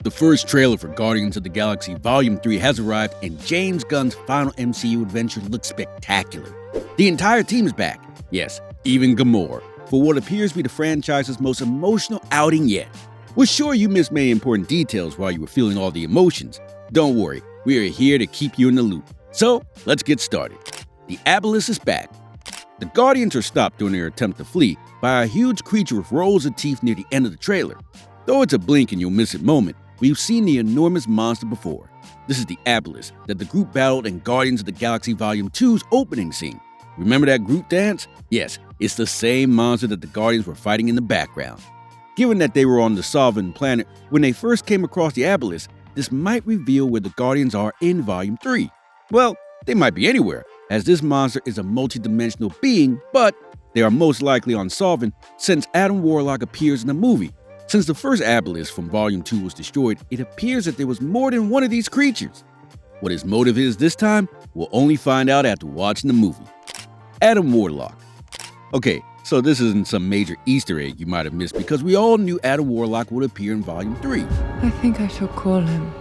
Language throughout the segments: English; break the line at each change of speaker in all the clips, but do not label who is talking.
The first trailer for Guardians of the Galaxy Volume 3 has arrived, and James Gunn's final MCU adventure looks spectacular. The entire team is back, yes, even Gamora, for what appears to be the franchise's most emotional outing yet. We're sure you missed many important details while you were feeling all the emotions. Don't worry, we are here to keep you in the loop. So, let's get started. The Obelisk is back. The Guardians are stopped during their attempt to flee by a huge creature with rows of teeth near the end of the trailer. Though it's a blink and you'll miss it moment, we've seen the enormous monster before. This is the Obelisk that the group battled in Guardians of the Galaxy Volume 2's opening scene. Remember that group dance? Yes, it's the same monster that the Guardians were fighting in the background. Given that they were on the Sovereign planet when they first came across the Obelisk, this might reveal where the Guardians are in Volume 3. Well, they might be anywhere, as this monster is a multi-dimensional being, but they are most likely on Sovereign since Adam Warlock appears in the movie. Since the first Obelisk from Volume 2 was destroyed, it appears that there was more than one of these creatures. What his motive is this time, we'll only find out after watching the movie. Adam Warlock. Okay, so this isn't some major Easter egg you might have missed because we all knew Adam Warlock would appear in Volume 3.
I think I shall call him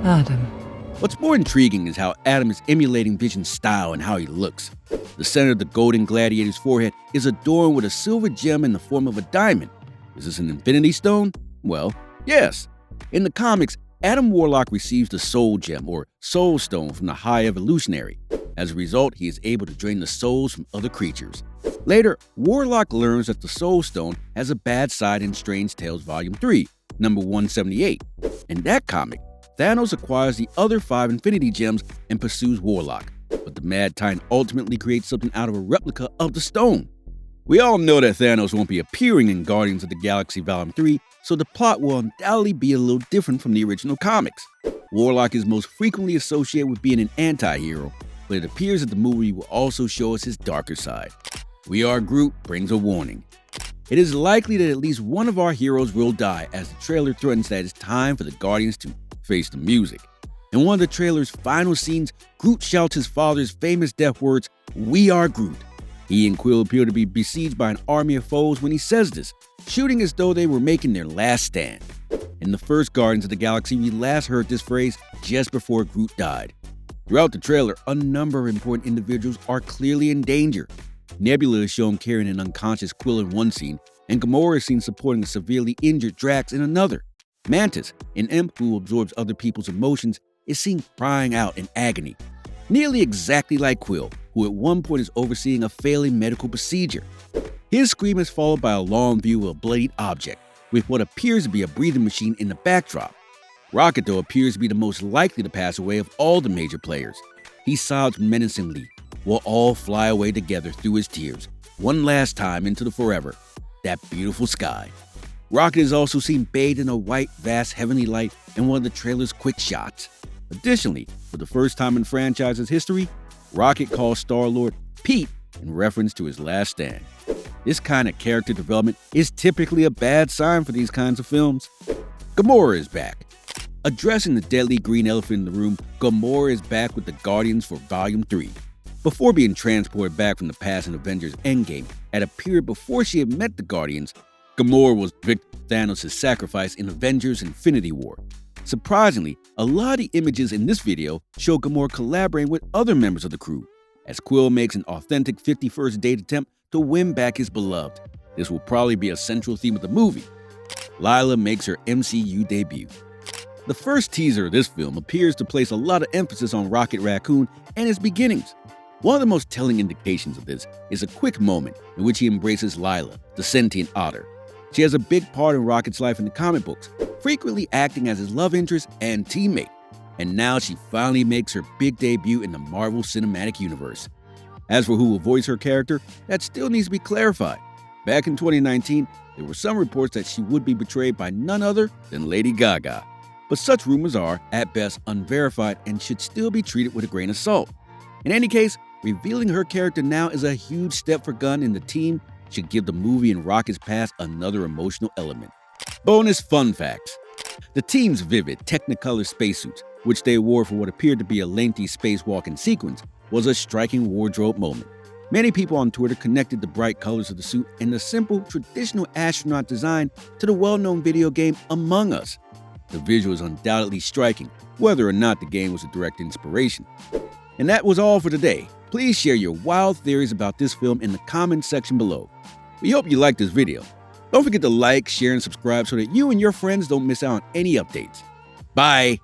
Adam.
What's more intriguing is how Adam is emulating Vision's style and how he looks. The center of the Golden Gladiator's forehead is adorned with a silver gem in the form of a diamond. Is this an Infinity Stone? Well, yes. In the comics, Adam Warlock receives the Soul Gem, or Soul Stone, from the High Evolutionary. As a result, he is able to drain the souls from other creatures. Later, Warlock learns that the Soul Stone has a bad side in Strange Tales Volume 3, number 178. In that comic, Thanos acquires the other 5 Infinity Gems and pursues Warlock, but the Mad Titan ultimately creates something out of a replica of the stone. We all know that Thanos won't be appearing in Guardians of the Galaxy Volume 3, so the plot will undoubtedly be a little different from the original comics. Warlock is most frequently associated with being an anti-hero, but it appears that the movie will also show us his darker side. We Are Groot brings a warning. It is likely that at least one of our heroes will die, as the trailer threatens that it's time for the Guardians to face the music. In one of the trailer's final scenes, Groot shouts his father's famous death words, "We are Groot." He and Quill appear to be besieged by an army of foes when he says this, shooting as though they were making their last stand. In the first Guardians of the Galaxy, we last heard this phrase just before Groot died. Throughout the trailer, a number of important individuals are clearly in danger. Nebula is shown carrying an unconscious Quill in one scene, and Gamora is seen supporting a severely injured Drax in another. Mantis, an imp who absorbs other people's emotions, is seen crying out in agony, nearly exactly like Quill, who at one point is overseeing a failing medical procedure. His scream is followed by a long view of a bloodied object, with what appears to be a breathing machine in the backdrop. Rocket, though, appears to be the most likely to pass away of all the major players. He sobs menacingly. We'll all fly away together through his tears, one last time into the forever, that beautiful sky. Rocket is also seen bathed in a white, vast heavenly light in one of the trailer's quick shots. Additionally, for the first time in franchise's history, Rocket calls Star-Lord Pete in reference to his last stand. This kind of character development is typically a bad sign for these kinds of films. Gamora is back. Addressing the deadly green elephant in the room, Gamora is back with the Guardians for Volume 3. Before being transported back from the past in Avengers Endgame, at a period before she had met the Guardians, Gamora was victim to Thanos' sacrifice in Avengers Infinity War. Surprisingly, a lot of the images in this video show Gamora collaborating with other members of the crew, as Quill makes an authentic 51st date attempt to win back his beloved. This will probably be a central theme of the movie. Lila makes her MCU debut. The first teaser of this film appears to place a lot of emphasis on Rocket Raccoon and his beginnings. One of the most telling indications of this is a quick moment in which he embraces Lila, the sentient otter. She has a big part in Rocket's life in the comic books, frequently acting as his love interest and teammate. And now she finally makes her big debut in the Marvel Cinematic Universe. As for who will voice her character, that still needs to be clarified. Back in 2019, there were some reports that she would be portrayed by none other than Lady Gaga. But such rumors are, at best, unverified and should still be treated with a grain of salt. In any case, revealing her character now is a huge step for Gunn and the team should give the movie and Rocket's past another emotional element. Bonus fun facts. The team's vivid Technicolor spacesuits, which they wore for what appeared to be a lengthy spacewalking sequence, was a striking wardrobe moment. Many people on Twitter connected the bright colors of the suit and the simple, traditional astronaut design to the well-known video game Among Us. The visual is undoubtedly striking, whether or not the game was a direct inspiration. And that was all for today. Please share your wild theories about this film in the comments section below. We hope you liked this video. Don't forget to like, share, and subscribe so that you and your friends don't miss out on any updates. Bye!